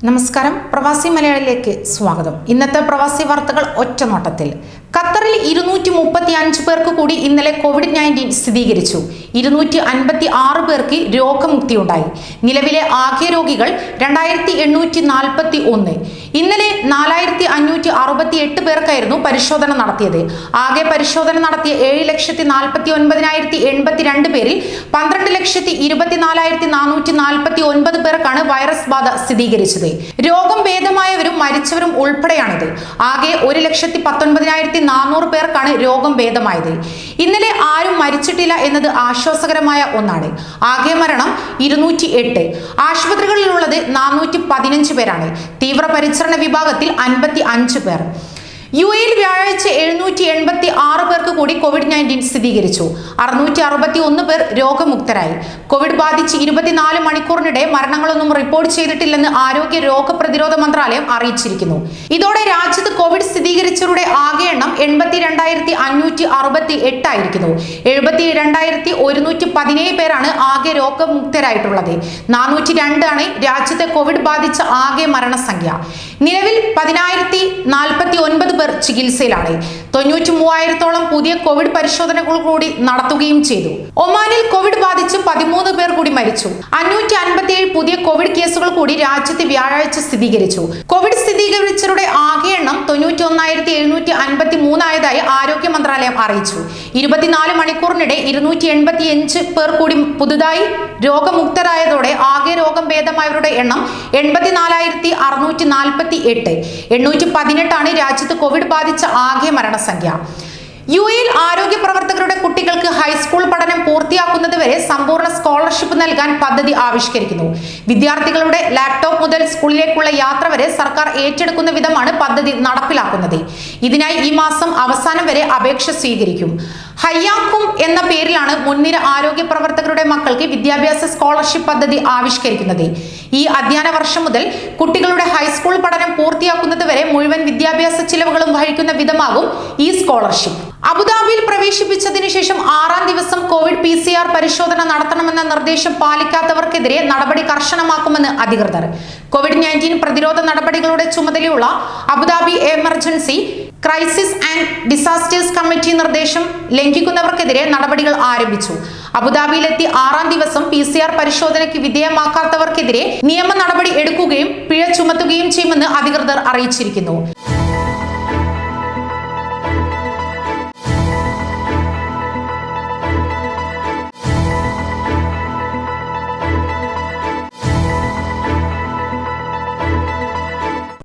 നമസ്കാരം, പ്രവാസി മലയാളിയിലേക്ക് സ്വാഗതം. ഇന്നത്തെ പ്രവാസി വാർത്തകൾ ഒറ്റനോട്ടത്തിൽ. ഖത്തറിൽ 235 പേർക്ക് കൂടി ഇന്നലെ COVID-19 സ്ഥിരീകരിച്ചു. 256 പേർക്ക് രോഗമുക്തിയുണ്ടായി. നിലവിലെ ആകെ രോഗികൾ 2841. ഇന്നലെ 4568 പേർക്കായിരുന്നു പരിശോധന നടത്തിയത്. ആകെ പരിശോധന നടത്തിയ 7,49,082 പേരിൽ 12,24,449 പേർക്കാണ് വൈറസ് ബാധ സ്ഥിരീകരിച്ചത്. രോഗം ഭേദമായവരും മരിച്ചവരും ഉൾപ്പെടെയാണിത്. ആകെ 1,19,400 പേർക്കാണ് രോഗം ഭേദമായത്. ഇന്നലെ ആരും മരിച്ചിട്ടില്ല എന്നത് ആശ്വാസകരമായ ഒന്നാണ്. ആകെ മരണം 208. ആശുപത്രികളിലുള്ളത് 415 പേരാണ്. തീവ്രപരിചരണ വിഭാഗത്തിൽ 55 പേർ. UAE വ്യാഴാഴ്ച 786 പേർക്ക് കൂടി COVID-19 സ്ഥിരീകരിച്ചു. 661 പേർ രോഗമുക്തരായി. കോവിഡ് ബാധിച്ച് 24 മണിക്കൂറിനിടെ മരണങ്ങളൊന്നും റിപ്പോർട്ട് ചെയ്തിട്ടില്ലെന്ന് ആരോഗ്യ രോഗപ്രതിരോധ മന്ത്രാലയം അറിയിച്ചിരിക്കുന്നു. ഇതോടെ രാജ്യത്ത് കോവിഡ് സ്ഥിരീകരിച്ചവരുടെ ആകെ എണ്ണം 82,568 ആയിരിക്കുന്നു. 72,117 പേരാണ് ആകെ രോഗമുക്തരായിട്ടുള്ളത്. 402 ആണ് രാജ്യത്തെ കോവിഡ് ബാധിച്ച ആകെ മരണസംഖ്യ. നിലവിൽ 10,049 പേർ ചികിത്സയിലാണ്. 93,000-ഓളം പുതിയ കോവിഡ് പരിശോധനകൾ കൂടി നടത്തുകയും ചെയ്തു. ഒമാനിൽ കോവിഡ് ബാധിച്ച് 13 പേർ കൂടി മരിച്ചു. 557 പുതിയ കോവിഡ് കേസുകൾ കൂടി രാജ്യത്ത് വ്യാഴാഴ്ച സ്ഥിരീകരിച്ചു. കോവിഡ് സ്ഥിരീകരിച്ചവരുടെ ആകെ എണ്ണം 91,753 ആയതായി ആരോഗ്യ മന്ത്രാലയം അറിയിച്ചു. 24 മണിക്കൂറിനിടെ 285 പേർ കൂടി പുതുതായി രോഗമുക്തരായതോടെ ആകെ രോഗം ഭേദമായവരുടെ എണ്ണം 84,648. 818 രാജ്യത്ത് കോവിഡ് ബാധിച്ച ആകെ മരണസംഖ്യ. UAE ആരോഗ്യ പ്രവർത്തകരുടെ കുട്ടികൾക്ക് ഹൈസ്കൂൾ പഠനം പൂർത്തിയാക്കുന്നത് വരെ സമ്പൂർണ്ണ സ്കോളർഷിപ്പ് നൽകാൻ പദ്ധതി ആവിഷ്കരിക്കുന്നു. വിദ്യാർത്ഥികളുടെ ലാപ്ടോപ്പ് മുതൽ സ്കൂളിലേക്കുള്ള യാത്ര വരെ സർക്കാർ ഏറ്റെടുക്കുന്ന വിധമാണ് പദ്ധതി നടപ്പിലാക്കുന്നത്. ഇതിനായി ഈ മാസം അവസാനം വരെ അപേക്ഷ സ്വീകരിക്കും. ഹയ്യാക്കും എന്ന പേരിലാണ് മുൻനിര ആരോഗ്യ പ്രവർത്തകരുടെ മക്കൾക്ക് വിദ്യാഭ്യാസ സ്കോളർഷിപ്പ് പദ്ധതി ആവിഷ്കരിക്കുന്നത്. ഈ അധ്യയന വർഷം മുതൽ കുട്ടികളുടെ ഹൈസ്കൂൾ പഠനം പൂർത്തിയാക്കുന്നത് വരെ മുഴുവൻ വിദ്യാഭ്യാസ ചിലവുകളും വഹിക്കുന്ന വിധമാകും ഈ സ്കോളർഷിപ്പ്. അബുദാബിയിൽ പ്രവേശിപ്പിച്ചതിനു ശേഷം 6ാം ദിവസം കോവിഡ് PCR പരിശോധന നടത്തണമെന്ന നിർദ്ദേശം പാലിക്കാത്തവർക്കെതിരെ നടപടി കർശനമാക്കുമെന്ന് അധികൃതർ. COVID-19 പ്രതിരോധ നടപടികളുടെ ചുമതലയുള്ള Abu Dhabi emergency crisis and disasters committee നിർദ്ദേശം ലംഘിക്കുന്നവർക്കെതിരെ നടപടികൾ ആരംഭിച്ചു. അബുദാബിയിലെത്തി 6ാം ദിവസം PCR പരിശോധനയ്ക്ക് വിധേയമാക്കാത്തവർക്കെതിരെ നിയമ നടപടി എടുക്കുകയും പിഴ ചുമത്തുകയും ചെയ്യുമെന്ന് അധികൃതർ അറിയിച്ചിരിക്കുന്നു.